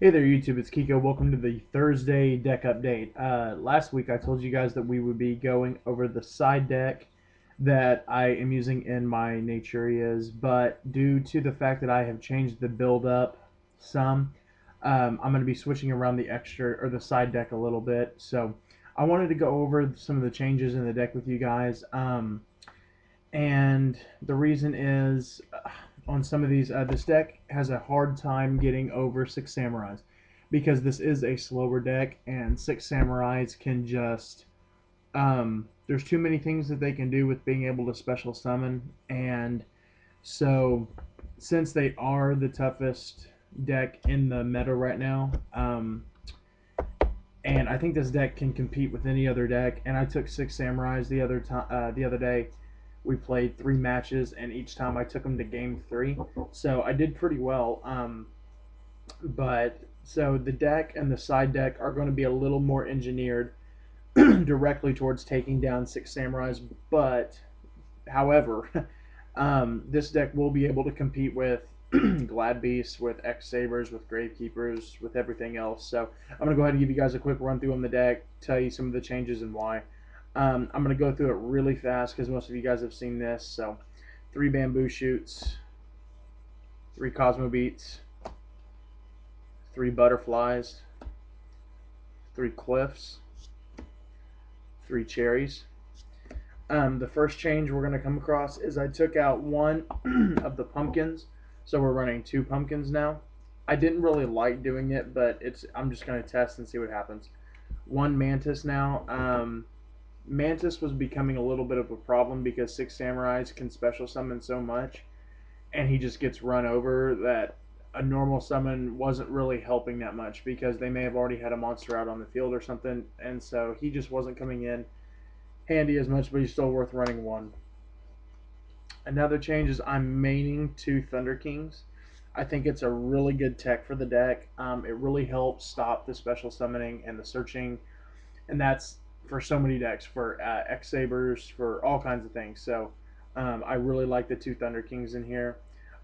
Hey there, YouTube. It's Kiko. Welcome to the Thursday deck update. Last week I told you guys that we would be going over the side deck that I am using in my Naturias, but due to the fact that I have changed the build up some, I'm going to be switching around the extra or the side deck a little bit. So I wanted to go over some of the changes in the deck with you guys. And the reason is on some of these, this deck has a hard time getting over Six Samurais because this is a slower deck, and Six Samurais can just. There's too many things that they can do with being able to special summon, and so since they are the toughest deck in the meta right now, and I think this deck can compete with any other deck. And I took Six Samurais the other day. We played 3 matches, and each time I took them to game 3, so I did pretty well. But so the deck and the side deck are going to be a little more engineered directly towards taking down Six Samurais. But however, this deck will be able to compete with Glad Beasts, with X Sabers, with Gravekeepers, with everything else. So I'm going to go ahead and give you guys a quick run through on the deck, tell you some of the changes and why. I'm going to go through it really fast because most of you guys have seen this. So 3 Bamboo Shoots, 3 Cosmo Beats, 3 Butterflies, 3 Cliffs, 3 Cherries. The first change we're going to come across is I took out one of the pumpkins, so we're running 2 pumpkins now. I didn't really like doing it, but I'm just going to test and see what happens. 1 Mantis now. Mantis was becoming a little bit of a problem because Six Samurais can special summon so much, and he just gets run over that a normal summon wasn't really helping that much because they may have already had a monster out on the field or something, and so he just wasn't coming in handy as much, but he's still worth running 1. Another change is I'm maining 2 Thunder Kings. I think it's a really good tech for the deck. It really helps stop the special summoning and the searching, and that's for so many decks, for X Sabers, for all kinds of things. So I really like the 2 Thunder Kings in here.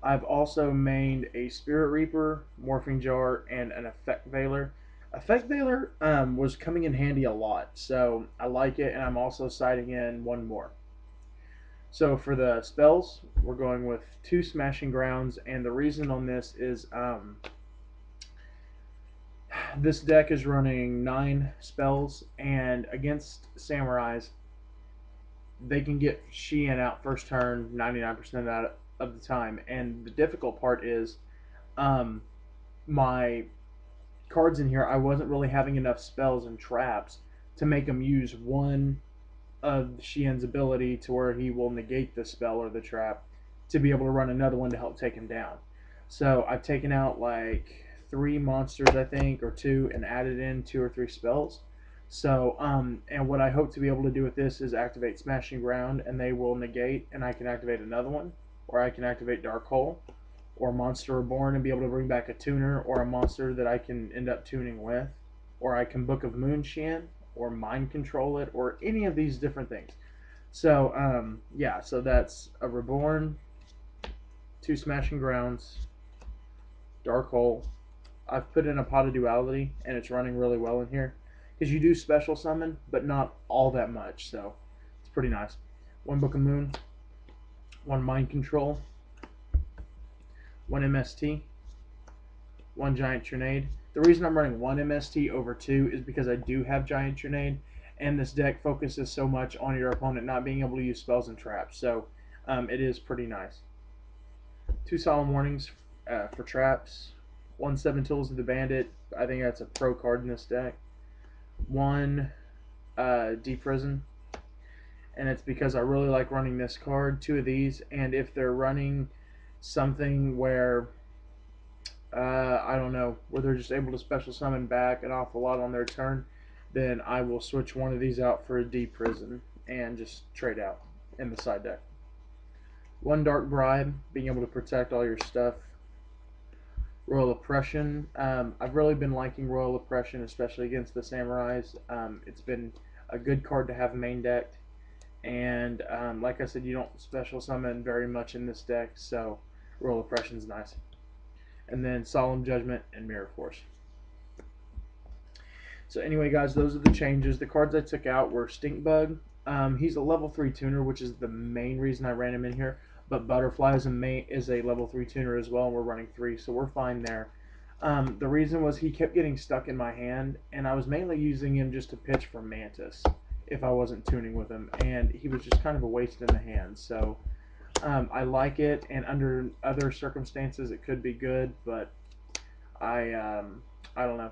I've also mained a Spirit Reaper, Morphing Jar, and an Effect Veiler. Effect Veiler was coming in handy a lot, so I like it, and I'm also siding in 1 more. So for the spells, we're going with 2 Smashing Grounds, and the reason on this is this deck is running 9 spells, and against Samurais, they can get Sheehan out first turn 99% of the time. And the difficult part is my cards in here, I wasn't really having enough spells and traps to make him use one of Sheehan's ability to where he will negate the spell or the trap to be able to run another one to help take him down. So I've taken out like 3 monsters, I think, or 2, and added in 2 or 3 spells. So, and what I hope to be able to do with this is activate Smashing Ground, and they will negate, and I can activate another one, or I can activate Dark Hole, or Monster Reborn, and be able to bring back a tuner, or a monster that I can end up tuning with, or I can Book of Moon Sheehan, or Mind Control it, or any of these different things. So, yeah, so that's a Reborn, 2 Smashing Grounds, Dark Hole. I've put in a Pot of Duality, and it's running really well in here because you do special summon, but not all that much, so it's pretty nice. 1 Book of Moon, 1 Mind Control, 1 MST, 1 Giant Trinade. The reason I'm running 1 MST over 2 is because I do have Giant Trinade, and this deck focuses so much on your opponent not being able to use spells and traps, so it is pretty nice. 2 Solemn Warnings for traps, 1 Seven Tools of the Bandit. I think that's a pro card in this deck. 1 Deep Prison, and it's because I really like running this card, 2 of these, and if they're running something where I don't know, where they're just able to special summon back an awful lot on their turn, then I will switch 1 of these out for a Deep Prison and just trade out in the side deck. 1 Dark Bribe, being able to protect all your stuff. Royal Oppression. I've really been liking Royal Oppression, especially against the Samurais. It's been a good card to have main decked, and like I said, you don't special summon very much in this deck, so Royal Oppression's nice. And then Solemn Judgment and Mirror Force. So anyway, guys, those are the changes. The cards I took out were Stinkbug. He's a level 3 tuner, which is the main reason I ran him in here. But Butterfly is a level 3 tuner as well, and we're running 3, so we're fine there. The reason was he kept getting stuck in my hand, and I was mainly using him just to pitch for Mantis if I wasn't tuning with him, and he was just kind of a waste in the hand. So I like it, and under other circumstances it could be good, but I don't know.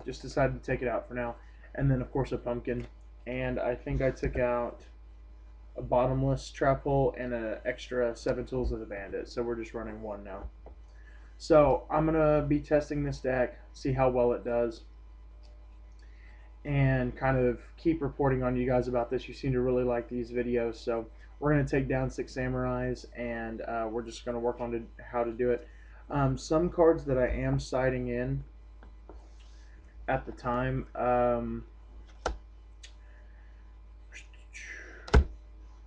Just decided to take it out for now. And then of course a pumpkin, and I think I took out a bottomless trap hole and an extra 7 tools of the bandit. So we're just running 1 now. So I'm gonna be testing this deck, see how well it does, and kind of keep reporting on you guys about this. You seem to really like these videos, so we're gonna take down 6 samurais, and we're just gonna work on how to do it. Some cards that I am siding in at the time.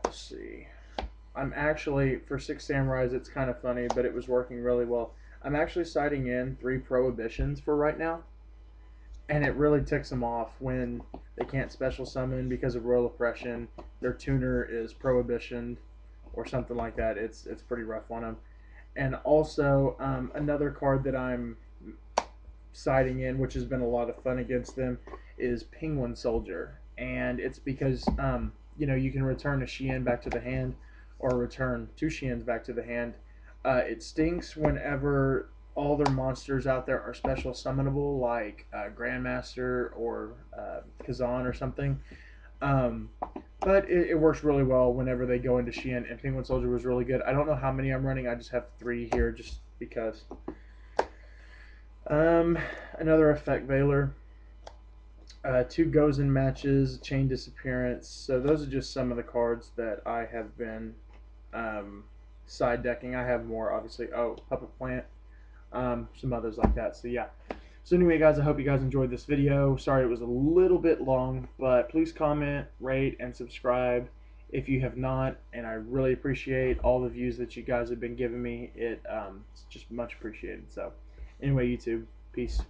Let's see. I'm actually, for 6 samurais, it's kind of funny, but it was working really well. I'm actually siding in 3 prohibitions for right now, and it really ticks them off when they can't special summon because of royal oppression. Their tuner is prohibitioned or something like that. It's pretty rough on them. And also another card that I'm siding in, which has been a lot of fun against them, is Penguin Soldier, and it's because you can return a Shien back to the hand, or return 2 Shiens back to the hand. It stinks whenever all their monsters out there are special summonable, like Grandmaster or Kazan or something. But it works really well whenever they go into Shien, and Penguin Soldier was really good. I don't know how many I'm running. I just have 3 here just because. Another effect Veiler. 2 Gozen matches, Chain Disappearance. So those are just some of the cards that I have been side decking. I have more, obviously. Oh, Puppet Plant. Some others like that. So yeah. So anyway, guys, I hope you guys enjoyed this video. Sorry it was a little bit long, but please comment, rate, and subscribe if you have not. And I really appreciate all the views that you guys have been giving me. It's just much appreciated. So anyway, YouTube, peace.